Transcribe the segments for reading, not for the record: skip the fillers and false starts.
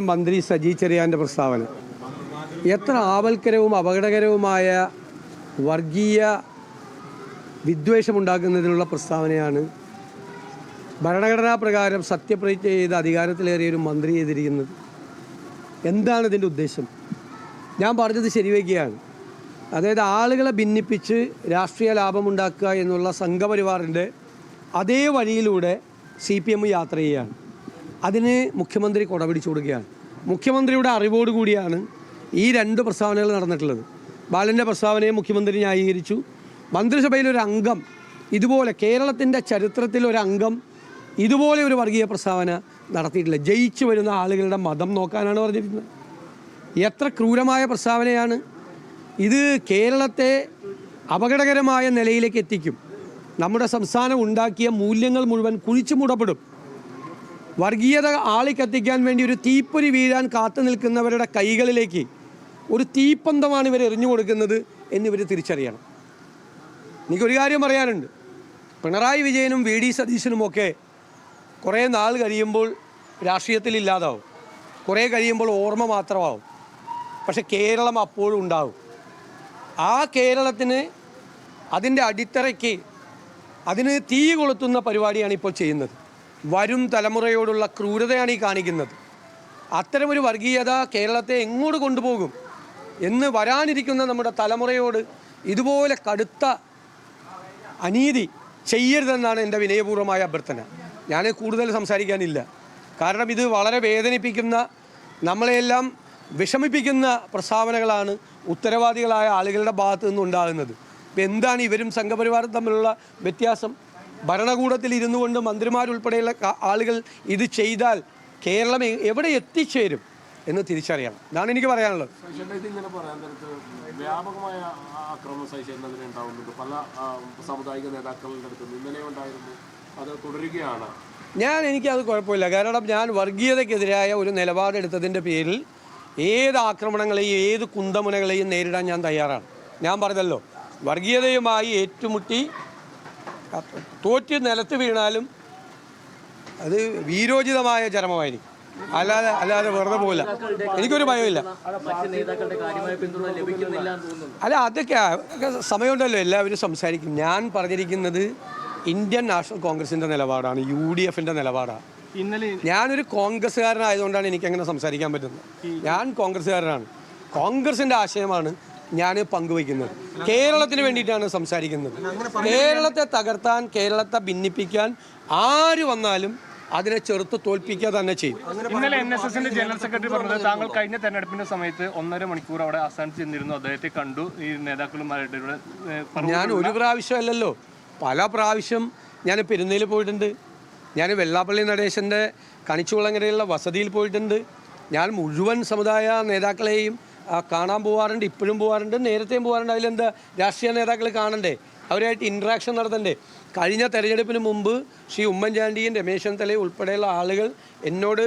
മന്ത്രി സജി ചെറിയാൻ്റെ പ്രസ്താവന എത്ര ആവൽക്കരവും അപകടകരവുമായ വർഗീയ വിദ്വേഷമുണ്ടാക്കുന്നതിനുള്ള പ്രസ്താവനയാണ്. ഭരണഘടനാ പ്രകാരം സത്യപ്രതിജ്ഞ ചെയ്ത് അധികാരത്തിലേറിയ ഒരു മന്ത്രി ചെയ്തിരിക്കുന്നത്. എന്താണ് ഇതിൻ്റെ ഉദ്ദേശം? ഞാൻ പറഞ്ഞത് ശരിവയ്ക്കുകയാണ്. അതായത് ആളുകളെ ഭിന്നിപ്പിച്ച് രാഷ്ട്രീയ ലാഭമുണ്ടാക്കുക എന്നുള്ള സംഘപരിവാറിൻ്റെ അതേ വഴിയിലൂടെ CPM യാത്ര ചെയ്യുകയാണ്. അതിന് മുഖ്യമന്ത്രി കൊടപിടിച്ചു കൊടുക്കുകയാണ്. മുഖ്യമന്ത്രിയുടെ അറിവോടുകൂടിയാണ് ഈ രണ്ട് പ്രസ്താവനകൾ നടന്നിട്ടുള്ളത്. ബാലൻ്റെ പ്രസ്താവനയെ മുഖ്യമന്ത്രി ന്യായീകരിച്ചു. മന്ത്രിസഭയിലൊരു അംഗം ഇതുപോലെ കേരളത്തിൻ്റെ ചരിത്രത്തിൽ ഒരു അംഗം ഇതുപോലെ ഒരു വർഗീയ പ്രസ്താവന നടത്തിയിട്ടില്ല. ജയിച്ചു വരുന്ന ആളുകളുടെ മതം നോക്കാനാണ് പറഞ്ഞിരിക്കുന്നത്. എത്ര ക്രൂരമായ പ്രസ്താവനയാണ് ഇത്! കേരളത്തെ അപകടകരമായ നിലയിലേക്ക് എത്തിക്കും. നമ്മുടെ സംസ്ഥാനം ഉണ്ടാക്കിയ മൂല്യങ്ങൾ മുഴുവൻ കുഴിച്ചു മൂടപ്പെടും. വർഗീയത ആളിക്കത്തിക്കാൻ വേണ്ടി ഒരു തീപ്പൊരി വീഴാൻ കാത്തു നിൽക്കുന്നവരുടെ കൈകളിലേക്ക് ഒരു തീപ്പന്തമാണ് ഇവർ എറിഞ്ഞു കൊടുക്കുന്നത് എന്നിവർ തിരിച്ചറിയണം. എനിക്കൊരു കാര്യം പറയാനുണ്ട്. പിണറായി വിജയനും VD സതീശനുമൊക്കെ കുറേ നാൾ കഴിയുമ്പോൾ രാഷ്ട്രീയത്തിൽ ഇല്ലാതാവും, കുറേ കഴിയുമ്പോൾ ഓർമ്മ മാത്രമാവും. പക്ഷെ കേരളം അപ്പോഴും ഉണ്ടാവും. ആ കേരളത്തിന് അതിൻ്റെ അടിത്തറയ്ക്ക് അതിന് തീ കൊളുത്തുന്ന പരിപാടിയാണ് ഇപ്പോൾ ചെയ്യുന്നത്. വരും തലമുറയോടുള്ള ക്രൂരതയാണ് ഈ കാണിക്കുന്നത്. അത്തരമൊരു വർഗീയത കേരളത്തെ എങ്ങോട്ട് കൊണ്ടുപോകും എന്ന് വരാനിരിക്കുന്ന നമ്മുടെ തലമുറയോട് ഇതുപോലെ കടുത്ത അനീതി ചെയ്യരുതെന്നാണ് എൻ്റെ വിനയപൂർവ്വമായ അഭ്യർത്ഥന. ഞാൻ കൂടുതൽ സംസാരിക്കാനില്ല. കാരണം ഇത് വളരെ വേദനിപ്പിക്കുന്ന, നമ്മളെയെല്ലാം വിഷമിപ്പിക്കുന്ന പ്രസ്താവനകളാണ് ഉത്തരവാദികളായ ആളുകളുടെ ഭാഗത്തു നിന്നുണ്ടാകുന്നത്. ഇപ്പം എന്താണ് ഇവരും സംഘപരിവാറും തമ്മിലുള്ള വ്യത്യാസം? ഭരണകൂടത്തിൽ ഇരുന്നു കൊണ്ട് മന്ത്രിമാരുൾപ്പെടെയുള്ള ആളുകൾ ഇത് ചെയ്താൽ കേരളം എവിടെ എത്തിച്ചേരും എന്ന് തിരിച്ചറിയണം. ഇതാണ് എനിക്ക് പറയാനുള്ളത്. വ്യാപകമായ ആക്രമണം സഹിഷ്ണുതയിൽ ഉണ്ടാവുന്നുണ്ട്. പല സാമുദായിക നേതാക്കളുടെ അടുത്ത് ഇന്നലെ ഉണ്ടായിരുന്നു. അത് തുടരുകയാണ്. എനിക്കത് കുഴപ്പമില്ല. കാരണം ഞാൻ വർഗീയതയ്ക്കെതിരായ ഒരു നിലപാടെടുത്തതിൻ്റെ പേരിൽ ഏത് ആക്രമണങ്ങളെയും ഏത് കുന്തമുനകളെയും നേരിടാൻ ഞാൻ തയ്യാറാണ്. ഞാൻ പറഞ്ഞല്ലോ, വർഗീയതയുമായി ഏറ്റുമുട്ടി തോറ്റ് നിലത്ത് വീണാലും അത് വീരോചിതമായ ചരമമായിരിക്കും. അല്ലാതെ വെറുതെ പോകില്ല. എനിക്കൊരു ഭയമില്ല. അല്ല, അതൊക്കെ സമയമുണ്ടല്ലോ, എല്ലാവരും സംസാരിക്കും. ഞാൻ പറഞ്ഞിരിക്കുന്നത് ഇന്ത്യൻ നാഷണൽ കോൺഗ്രസിൻ്റെ നിലപാടാണ്, UDFൻ്റെ നിലപാടാണ്. ഞാനൊരു കോൺഗ്രസ്സുകാരനായതുകൊണ്ടാണ് എനിക്കങ്ങനെ സംസാരിക്കാൻ പറ്റുന്നത്. ഞാൻ കോൺഗ്രസ്സുകാരനാണ്. കോൺഗ്രസിൻ്റെ ആശയമാണ് ഞാൻ പങ്കുവയ്ക്കുന്നത്. കേരളത്തിന് വേണ്ടിയിട്ടാണ് സംസാരിക്കുന്നത്. കേരളത്തെ തകർത്താൻ, കേരളത്തെ ഭിന്നിപ്പിക്കാൻ ആര് വന്നാലും അതിനെ ചെറുത്ത് തോൽപ്പിക്കുക തന്നെ ചെയ്യും. ഇന്നലെ NSSന്റെ ജനറൽ സെക്രട്ടറി പറഞ്ഞത് താങ്കൾ കഴിഞ്ഞ തെരഞ്ഞെടുപ്പിന്റെ സമയത്ത് 1.5 മണിക്കൂർ അവിടെ ആസ്ഥാനത്ത് ചെന്നിരുന്നു, അദ്ദേഹത്തെ കണ്ടു, ഈ നേതാക്കളുമായിട്ട്. ഞാൻ ഒരു പ്രാവശ്യമല്ലല്ലോ, പല പ്രാവശ്യം ഞാൻ പെരുന്നയിൽ പോയിട്ടുണ്ട്. ഞാൻ വെള്ളാപ്പള്ളി നടേശൻ്റെ കണിച്ചുകുളങ്ങരയുള്ള വസതിയിൽ പോയിട്ടുണ്ട്. ഞാൻ മുഴുവൻ സമുദായ നേതാക്കളെയും കാണാൻ പോകാറുണ്ട്. ഇപ്പോഴും പോകാറുണ്ട്, നേരത്തെയും പോകാറുണ്ട്. അതിലെന്താ, രാഷ്ട്രീയ നേതാക്കൾ കാണണ്ടേ, അവരുമായിട്ട് ഇൻട്രാക്ഷൻ നടത്തണ്ടേ? കഴിഞ്ഞ തെരഞ്ഞെടുപ്പിന് മുമ്പ് ശ്രീ ഉമ്മൻചാണ്ടിയും രമേശ് ചെന്നിത്തലയും ഉൾപ്പെടെയുള്ള ആളുകൾ എന്നോട്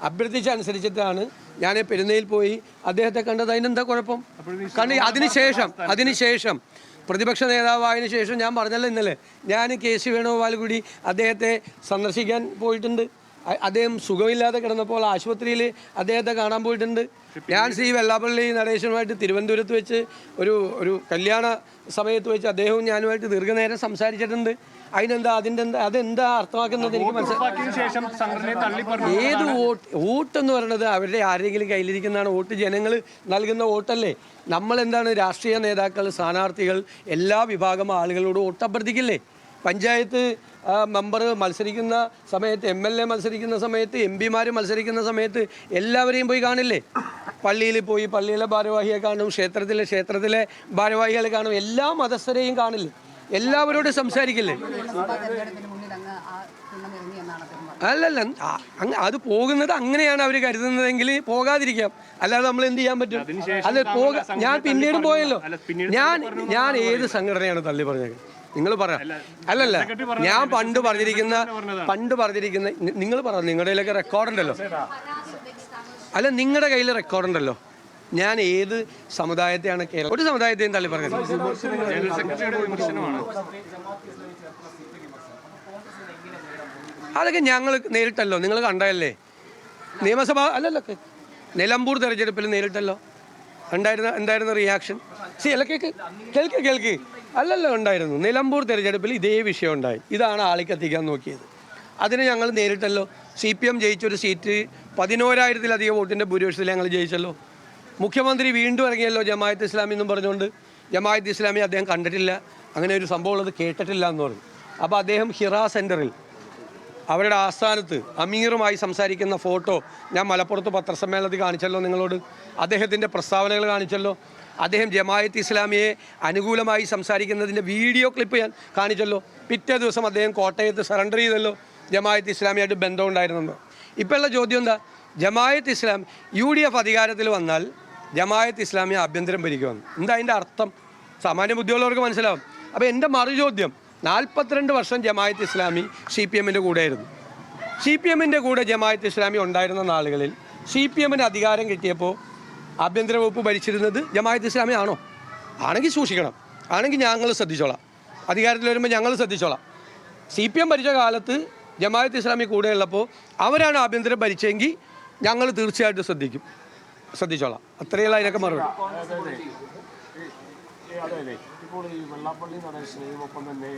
അഭ്യർത്ഥിച്ചനുസരിച്ചിട്ടാണ് ഞാൻ പെരുന്നയിൽ പോയി അദ്ദേഹത്തെ കണ്ടത്. അതിനെന്താ കുഴപ്പം? അതിനുശേഷം പ്രതിപക്ഷ നേതാവായതിനു ശേഷം ഞാൻ പറഞ്ഞല്ലോ ഇന്നലെ, ഞാൻ KC വേണുഗോപാൽ കൂടി അദ്ദേഹത്തെ സന്ദർശിക്കാൻ പോയിട്ടുണ്ട്. അദ്ദേഹം സുഖമില്ലാതെ കിടന്നപ്പോൾ ആശുപത്രിയിൽ അദ്ദേഹത്തെ കാണാൻ പോയിട്ടുണ്ട്. ഞാൻ ശ്രീ വെള്ളാപ്പള്ളി നടേശനുമായിട്ട് തിരുവനന്തപുരത്ത് വെച്ച് ഒരു കല്യാണ സമയത്ത് വെച്ച് അദ്ദേഹവും ഞാനുമായിട്ട് ദീർഘനേരം സംസാരിച്ചിട്ടുണ്ട്. അതെന്താ അർത്ഥമാക്കുന്നത് എനിക്ക് മനസ്സിലായി. ഏത് വോട്ടെന്ന് പറയുന്നത് അവരുടെ ആരെങ്കിലും കയ്യിലിരിക്കുന്നതാണ്. വോട്ട് ജനങ്ങൾ നൽകുന്ന വോട്ടല്ലേ. നമ്മളെന്താണ്, രാഷ്ട്രീയ നേതാക്കൾ, സ്ഥാനാർത്ഥികൾ, എല്ലാ വിഭാഗം ആളുകളോട് വോട്ട് അഭ്യർത്ഥിക്കില്ലേ? പഞ്ചായത്ത് മെമ്പർ മത്സരിക്കുന്ന സമയത്ത്, MLA മത്സരിക്കുന്ന സമയത്ത്, MP മാർ മത്സരിക്കുന്ന സമയത്ത് എല്ലാവരെയും പോയി കാണില്ലേ? പള്ളിയിൽ പോയി പള്ളിയിലെ ഭാരവാഹിയെ കാണും, ക്ഷേത്രത്തിലെ ഭാരവാഹികളെ കാണും, എല്ലാ മതസ്ഥരെയും കാണില്ലേ? എല്ലാവരോടും സംസാരിക്കില്ലേ? അല്ലല്ല, അത് പോകുന്നത് അങ്ങനെയാണ് അവർ കരുതുന്നതെങ്കിൽ പോകാതിരിക്കാം. അല്ലാതെ നമ്മൾ എന്ത് ചെയ്യാൻ പറ്റും? ഞാൻ പിന്നീട് പോയല്ലോ. ഞാൻ ഏത് സംഘടനയാണ് തള്ളി പറഞ്ഞത്? നിങ്ങൾ പറ. അല്ലല്ല, ഞാൻ പണ്ട് പറഞ്ഞിരിക്കുന്ന നിങ്ങൾ പറ. നിങ്ങളുടെ കയ്യിലൊക്കെ റെക്കോർഡുണ്ടല്ലോ. അല്ല, നിങ്ങളുടെ കയ്യിൽ റെക്കോർഡുണ്ടല്ലോ. ഞാൻ ഏത് സമുദായത്തെയാണ് കേരളം ഒരു സമുദായത്തെയും തള്ളി പറഞ്ഞത്? അതൊക്കെ ഞങ്ങൾ നേരിട്ടല്ലോ, നിങ്ങൾ കണ്ടതല്ലേ. നിയമസഭ അല്ലല്ലോ, നിലമ്പൂർ തെരഞ്ഞെടുപ്പിൽ നേരിട്ടല്ലോ. എന്തായിരുന്നു റിയാക്ഷൻ? അല്ല കേൾക്ക് അല്ലല്ലോ ഉണ്ടായിരുന്നു. നിലമ്പൂർ തെരഞ്ഞെടുപ്പിൽ ഇതേ വിഷയം ഉണ്ടായി. ഇതാണ് ആളിക്കത്തിക്കാൻ നോക്കിയത്. അതിന് ഞങ്ങൾ നേരിട്ടല്ലോ. CPM ജയിച്ചൊരു സീറ്റ് 11,000-ലധികം വോട്ടിൻ്റെ ഭൂരിപക്ഷത്തിൽ ഞങ്ങൾ ജയിച്ചല്ലോ. മുഖ്യമന്ത്രി വീണ്ടും ഇറങ്ങിയല്ലോ ജമാഅത്ത് ഇസ്ലാമി എന്നും പറഞ്ഞുകൊണ്ട്. ജമാഅത്ത് ഇസ്ലാമി അദ്ദേഹം കണ്ടിട്ടില്ല, അങ്ങനെ ഒരു സംഭവം ഉള്ളത് കേട്ടിട്ടില്ല എന്ന് പറഞ്ഞു. അപ്പോൾ അദ്ദേഹം ഹിറ സെൻറ്ററിൽ അവരുടെ ആസ്ഥാനത്ത് അമീറുമായി സംസാരിക്കുന്ന ഫോട്ടോ ഞാൻ മലപ്പുറത്ത് പത്രസമ്മേളനത്തിൽ കാണിച്ചല്ലോ നിങ്ങളോട്. അദ്ദേഹത്തിൻ്റെ പ്രസ്താവനകൾ കാണിച്ചല്ലോ. അദ്ദേഹം ജമാഅത്ത് ഇസ്ലാമിയെ അനുകൂലമായി സംസാരിക്കുന്നതിൻ്റെ വീഡിയോ ക്ലിപ്പ് ഞാൻ കാണിച്ചല്ലോ. പിറ്റേ ദിവസം അദ്ദേഹം കോട്ടയത്ത് സറണ്ടർ ചെയ്തല്ലോ, ജമാഅത്ത് ഇസ്ലാമിയായിട്ട് ബന്ധമുണ്ടായിരുന്നെന്ന്. ഇപ്പോഴുള്ള ചോദ്യം എന്താ? ജമാഅത്ത് ഇസ്ലാമി UDF അധികാരത്തിൽ വന്നാൽ ജമാഅത്ത് ഇസ്ലാമി ആഭ്യന്തരം ഭരിക്കുമെന്ന്. എന്താ അതിൻ്റെ അർത്ഥം? സാമാന്യ ബുദ്ധിയുള്ളവർക്ക് മനസ്സിലാവും. അപ്പോൾ എൻ്റെ മറുചോദ്യം, 42 വർഷം ജമാഅത്ത് ഇസ്ലാമി CPMൻ്റെ കൂടെയായിരുന്നു. CPMൻ്റെ കൂടെ ജമാഅത്ത് ഇസ്ലാമി ഉണ്ടായിരുന്ന നാളുകളിൽ CPMന് അധികാരം കിട്ടിയപ്പോൾ ആഭ്യന്തര വകുപ്പ് ഭരിച്ചിരുന്നത് ജമാഅത്ത് ഇസ്ലാമി ആണോ? ആണെങ്കിൽ സൂക്ഷിക്കണം, ആണെങ്കിൽ ഞങ്ങൾ ശ്രദ്ധിച്ചോളാം, അധികാരത്തിൽ വരുമ്പോൾ ഞങ്ങൾ ശ്രദ്ധിച്ചോളാം. CPM ഭരിച്ച കാലത്ത് ജമാഅത്ത് ഇസ്ലാമി കൂടെയുള്ളപ്പോൾ അവരാണ് ആഭ്യന്തരം ഭരിച്ചെങ്കിൽ ഞങ്ങൾ തീർച്ചയായിട്ടും ശ്രദ്ധിച്ചോളാം. അത്രയുള്ള അതിനൊക്കെ മറുപടി. അതെ, ഇപ്പോൾ ഈ വെള്ളാപ്പള്ളി നടേശനെയും ഒപ്പം തന്നെ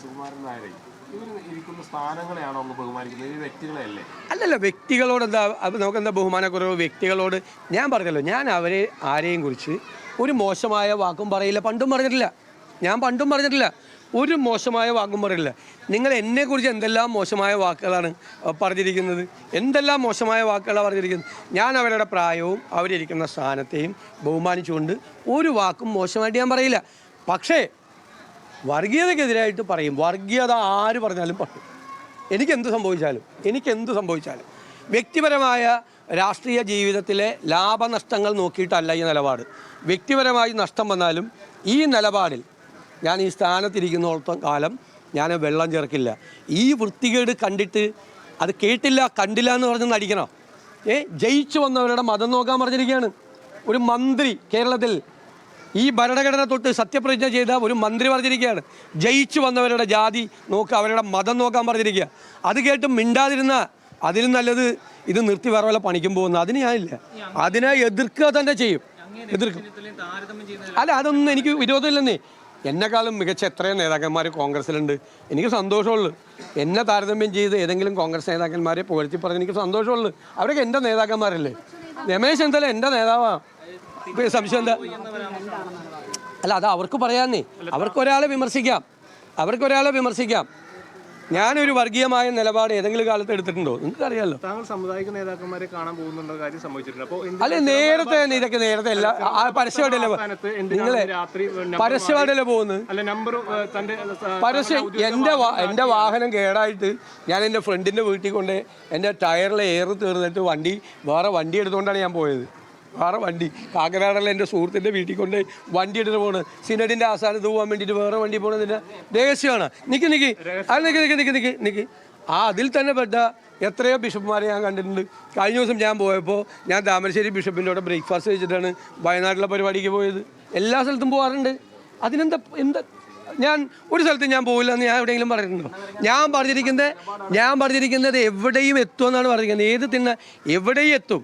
സുകുമാരൻ നായരെയും ഇവർ ഇരിക്കുന്ന സ്ഥാനങ്ങളെയാണോ ഒന്ന് ബഹുമാനിക്കുന്നത്, ഈ വ്യക്തികളെയല്ലേ? അല്ലല്ല, വ്യക്തികളോട് എന്താ നമുക്കെന്താ ബഹുമാനക്കുറവ്? വ്യക്തികളോട് ഞാൻ പറഞ്ഞല്ലോ, ഞാൻ അവരെ ആരെയും കുറിച്ച് ഒരു മോശമായ വാക്കും പറയില്ല, പണ്ടും പറഞ്ഞിട്ടില്ല. ഞാൻ പണ്ടും പറഞ്ഞിട്ടില്ല, ഒരു മോശമായ വാക്കും പറയില്ല. നിങ്ങൾ എന്നെക്കുറിച്ച് എന്തെല്ലാം മോശമായ വാക്കുകളാണ് പറഞ്ഞിരിക്കുന്നത്, എന്തെല്ലാം മോശമായ വാക്കുകളാണ് പറഞ്ഞിരിക്കുന്നത്. ഞാൻ അവരുടെ പ്രായവും അവരിയ്ക്കുന്ന സ്ഥാനത്തെയും ബഹുമാനിച്ചുകൊണ്ട് ഒരു വാക്കും മോശമായിട്ട് ഞാൻ പറയില്ല. പക്ഷേ വർഗീയതയ്ക്കെതിരായിട്ട് പറയും. വർഗീയത ആര് പറഞ്ഞാലും പറയും. എനിക്കെന്ത് സംഭവിച്ചാലും വ്യക്തിപരമായ രാഷ്ട്രീയ ജീവിതത്തിലെ ലാഭനഷ്ടങ്ങൾ നോക്കിയിട്ടല്ല ഈ നിലപാട്. വ്യക്തിപരമായി നഷ്ടം വന്നാലും ഈ നിലപാടിൽ ഞാൻ ഈ സ്ഥാനത്തിരിക്കുന്നിടത്തോളം കാലം ഞാൻ വെള്ളം ചേർക്കില്ല. ഈ വൃത്തികേട് കണ്ടിട്ട് അത് കേട്ടില്ല കണ്ടില്ല എന്ന് പറഞ്ഞ് നടിക്കണം. ജയിച്ചു വന്നവരുടെ മതം നോക്കാൻ പറഞ്ഞിരിക്കുകയാണ് ഒരു മന്ത്രി. കേരളത്തിൽ ഈ ഭരണഘടന തൊട്ട് സത്യപ്രതിജ്ഞ ചെയ്ത ഒരു മന്ത്രി പറഞ്ഞിരിക്കുകയാണ് ജയിച്ചു വന്നവരുടെ ജാതി നോക്കുക, അവരുടെ മതം നോക്കാൻ പറഞ്ഞിരിക്കുക. അത് കേട്ട് മിണ്ടാതിരുന്ന അതിലും നല്ലത് ഇത് നിർത്തി വേറെ വല്ല പണിക്കും പോകുന്ന. അതിന് ഞാനില്ല, അതിനെ എതിർക്കുക തന്നെ ചെയ്യും, എതിർക്കും. അല്ല, അതൊന്നും എനിക്ക് വിരോധമില്ലെന്നേ. എന്നെക്കാളും മികച്ച എത്രയോ നേതാക്കന്മാർ കോൺഗ്രസ്സിലുണ്ട്. എനിക്ക് സന്തോഷമുള്ളൂ. എന്നെ താരതമ്യം ചെയ്ത് ഏതെങ്കിലും കോൺഗ്രസ് നേതാക്കന്മാരെ പുകഴ്ത്തി പറഞ്ഞ് എനിക്ക് സന്തോഷമുള്ളൂ. അവരൊക്കെ എൻ്റെ നേതാക്കന്മാരല്ലേ. രമേശ് ചെന്നിത്തല എൻ്റെ നേതാവാണ്. സംശയം എന്താ? അല്ല, അത് അവർക്ക് പറയാന്നേ. അവർക്കൊരാളെ വിമർശിക്കാം. ഞാനൊരു വർഗീയമായ നിലപാട് ഏതെങ്കിലും കാലത്ത് എടുത്തിട്ടുണ്ടോ? നിങ്ങൾക്ക് അറിയാമല്ലോ. താങ്കൾ സാമുദായിക നേതാക്കന്മാരെ കാണാൻ പോകുന്നുള്ള കാര്യം സംഭവിച്ചിട്ടുണ്ട്. അപ്പോൾ അല്ലെ, നേരത്തെ തന്നെ ഇതൊക്കെ നേരത്തെ എല്ലാ പരസ്യമായിട്ടല്ലേ നിങ്ങളെ പരസ്യമായിട്ടല്ലേ പോകുന്നത്? പരസ്യം എൻ്റെ വാഹനം കേടായിട്ട് ഞാൻ എൻ്റെ ഫ്രണ്ടിൻ്റെ വീട്ടിൽ കൊണ്ട് എൻ്റെ ടയറിലെ എയർ തീർന്നിട്ട് വേറെ വണ്ടി എടുത്തുകൊണ്ടാണ് ഞാൻ പോയത്. കാക്കനാടുള്ള എൻ്റെ സുഹൃത്തിൻ്റെ വീട്ടിൽ കൊണ്ട് വണ്ടി എടുത്ത് പോകുന്നത്. സിനഡിൻ്റെ ആസ്ഥാനത്ത് പോകാൻ വേണ്ടിയിട്ട് വേറെ വണ്ടി പോകുന്നതിൻ്റെ രഹസ്യമാണ്. നിക്ക് അതിൽ തന്നെ പെട്ട എത്രയോ ബിഷപ്പുമാരെ ഞാൻ കണ്ടിട്ടുണ്ട്. കഴിഞ്ഞ ദിവസം ഞാൻ പോയപ്പോൾ ഞാൻ താമരശ്ശേരി ബിഷപ്പിൻ്റെ കൂടെ ബ്രേക്ക്ഫാസ്റ്റ് കഴിച്ചിട്ടാണ് വയനാട്ടിലെ പരിപാടിക്ക് പോയത്. എല്ലാ സ്ഥലത്തും പോകാറുണ്ട്. അതിനെന്താ ഞാൻ ഒരു സ്ഥലത്തും ഞാൻ പോകില്ല എന്ന് ഞാൻ എവിടെയെങ്കിലും പറഞ്ഞിട്ടുണ്ടോ? ഞാൻ പറഞ്ഞിരിക്കുന്നത് എവിടെയും എത്തുമെന്നാണ് പറഞ്ഞിരിക്കുന്നത്. എവിടെയും എത്തും.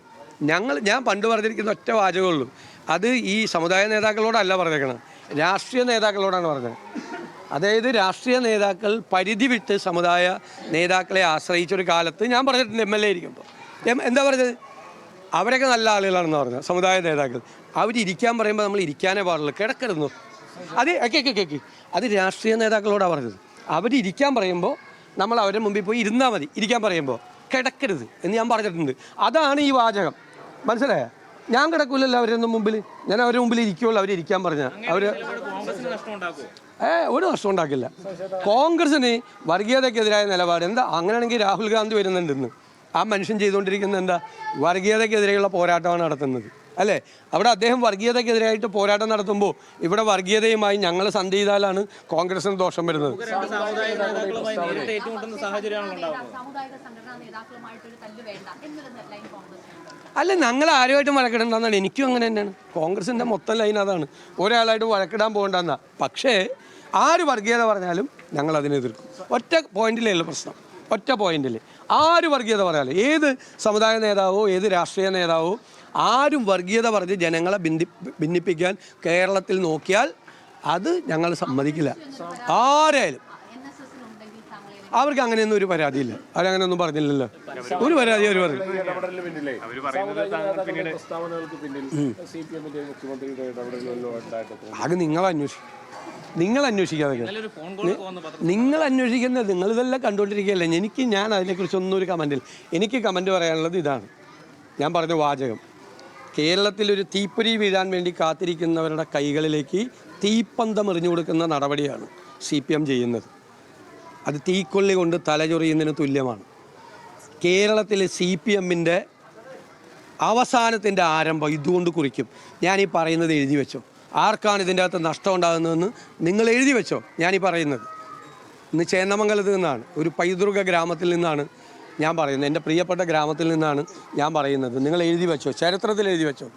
ഞാൻ പണ്ട് പറഞ്ഞിരിക്കുന്ന ഒറ്റ വാചകമുള്ളൂ. അത് ഈ സമുദായ നേതാക്കളോടല്ല പറഞ്ഞേക്കണം, രാഷ്ട്രീയ നേതാക്കളോടാണ് പറഞ്ഞത്. അതായത് രാഷ്ട്രീയ നേതാക്കൾ പരിധി വിട്ട് സമുദായ നേതാക്കളെ ആശ്രയിച്ചൊരു കാലത്ത് ഞാൻ പറഞ്ഞിട്ടുണ്ട്. MLA ഇരിക്കുമ്പോൾ എന്താ പറഞ്ഞത്? അവരൊക്കെ നല്ല ആളുകളാണെന്ന് പറഞ്ഞത്. സമുദായ നേതാക്കൾ അവരിയ്ക്കാൻ പറയുമ്പോൾ നമ്മൾ ഇരിക്കാനേ പാടുള്ളൂ, കിടക്കരുന്നു. അത് രാഷ്ട്രീയ നേതാക്കളോടാണ് പറഞ്ഞത്. അവരിയ്ക്കാൻ പറയുമ്പോൾ നമ്മൾ അവരുടെ മുമ്പിൽ പോയി ഇരുന്നാൽ മതി. ഇരിക്കാൻ പറയുമ്പോൾ കിടക്കരുത് എന്ന് ഞാൻ പറഞ്ഞിട്ടുണ്ട്. അതാണ് ഈ വാചകം. മനസ്സിലായോ? ഞാൻ കിടക്കൂലല്ലോ അവരൊന്നും മുമ്പിൽ. ഞാൻ അവരുടെ മുമ്പിൽ ഇരിക്കുള്ളൂ. അവരിയ്ക്കാൻ പറഞ്ഞാൽ ഒരു നഷ്ടം ഉണ്ടാക്കില്ല. കോൺഗ്രസിന് വർഗീയതയ്ക്കെതിരായ നിലപാട് എന്താ? അങ്ങനെയാണെങ്കിൽ രാഹുൽ ഗാന്ധി വരുന്നുണ്ടെന്ന്. ആ മനുഷ്യൻ ചെയ്തുകൊണ്ടിരിക്കുന്നത് എന്താ? വർഗീയതയ്ക്കെതിരെയുള്ള പോരാട്ടമാണ് നടത്തുന്നത്, അല്ലേ? അവിടെ അദ്ദേഹം വർഗീയതയ്ക്കെതിരായിട്ട് പോരാട്ടം നടത്തുമ്പോൾ ഇവിടെ വർഗീയതയുമായി ഞങ്ങൾ സന്ധി ചെയ്താലാണ് കോൺഗ്രസിന് ദോഷം വരുന്നത്. അല്ല, ഞങ്ങൾ ആരുമായിട്ടും വഴക്കിടണ്ടെന്നാണ്. എനിക്കും അങ്ങനെ തന്നെയാണ്. കോൺഗ്രസിൻ്റെ മൊത്തം ലൈൻ അതാണ്. ഒരാളായിട്ട് വഴക്കിടാൻ പോകണ്ടെന്നാണ്. പക്ഷേ ആര് വർഗീയത പറഞ്ഞാലും ഞങ്ങൾ അതിനെ എതിർക്കും. ഒറ്റ പോയിന്റിലേ ഉള്ള പ്രശ്നം. ഒറ്റ പോയിന്റിൽ ആര് വർഗീയത പറയാലോ, ഏത് സമുദായ നേതാവോ ഏത് രാഷ്ട്രീയ നേതാവോ ആരും വർഗീയത പറഞ്ഞ് ജനങ്ങളെ ഭിന്നിപ്പിക്കാൻ കേരളത്തിൽ നോക്കിയാൽ അത് ഞങ്ങൾ സമ്മതിക്കില്ല. ആരായാലും അവർക്ക് അങ്ങനെയൊന്നും ഒരു പരാതിയില്ല, അവരങ്ങനെയൊന്നും പറഞ്ഞില്ലല്ലോ, ഒരു പരാതി അവർ പറഞ്ഞു. ഇടപെടലിന് പിന്നിലേ സാമുദായിക പ്രസ്താവനകൾക്ക് പിന്നിൽ CPM-ന്റെ മുഖ്യമന്ത്രിയുടെ ഇടപെടലുകളോ ഉണ്ടായിട്ട് അത് നിങ്ങൾ അന്വേഷിക്കാതെ നിങ്ങൾ അന്വേഷിക്കുന്നത് നിങ്ങളിതെല്ലാം കണ്ടുകൊണ്ടിരിക്കുകയല്ലേ. ഞാൻ അതിനെക്കുറിച്ചൊന്നും ഒരു കമൻറ്റില്ല. എനിക്ക് കമൻറ്റ് പറയാനുള്ളത് ഇതാണ്, ഞാൻ പറഞ്ഞ വാചകം, കേരളത്തിലൊരു തീപ്പൊരി വീഴാൻ വേണ്ടി കാത്തിരിക്കുന്നവരുടെ കൈകളിലേക്ക് തീപ്പന്തം എറിഞ്ഞു കൊടുക്കുന്ന നടപടിയാണ് CPM ചെയ്യുന്നത്. അത് തീക്കൊള്ളി കൊണ്ട് തലചൊറിയുന്നതിന് തുല്യമാണ്. കേരളത്തിൽ CPM-ന്റെ അവസാനത്തിൻ്റെ ആരംഭം ഇതുകൊണ്ട് കുറിക്കും. ഞാനീ പറയുന്നത് എഴുതി വെച്ചോ. ആർക്കാണ് ഇതിൻ്റെ അകത്ത് നഷ്ടം ഉണ്ടാകുന്നതെന്ന് നിങ്ങൾ എഴുതി വെച്ചോ. ഞാനീ പറയുന്നത് ഇന്ന് ചേന്നമംഗലത്ത് നിന്നാണ്, ഒരു പൈതൃക ഗ്രാമത്തിൽ നിന്നാണ് ഞാൻ പറയുന്നത്, എൻ്റെ പ്രിയപ്പെട്ട ഗ്രാമത്തിൽ നിന്നാണ് ഞാൻ പറയുന്നത്. നിങ്ങൾ എഴുതി വെച്ചോ, ചരിത്രത്തിൽ എഴുതി വെച്ചോ.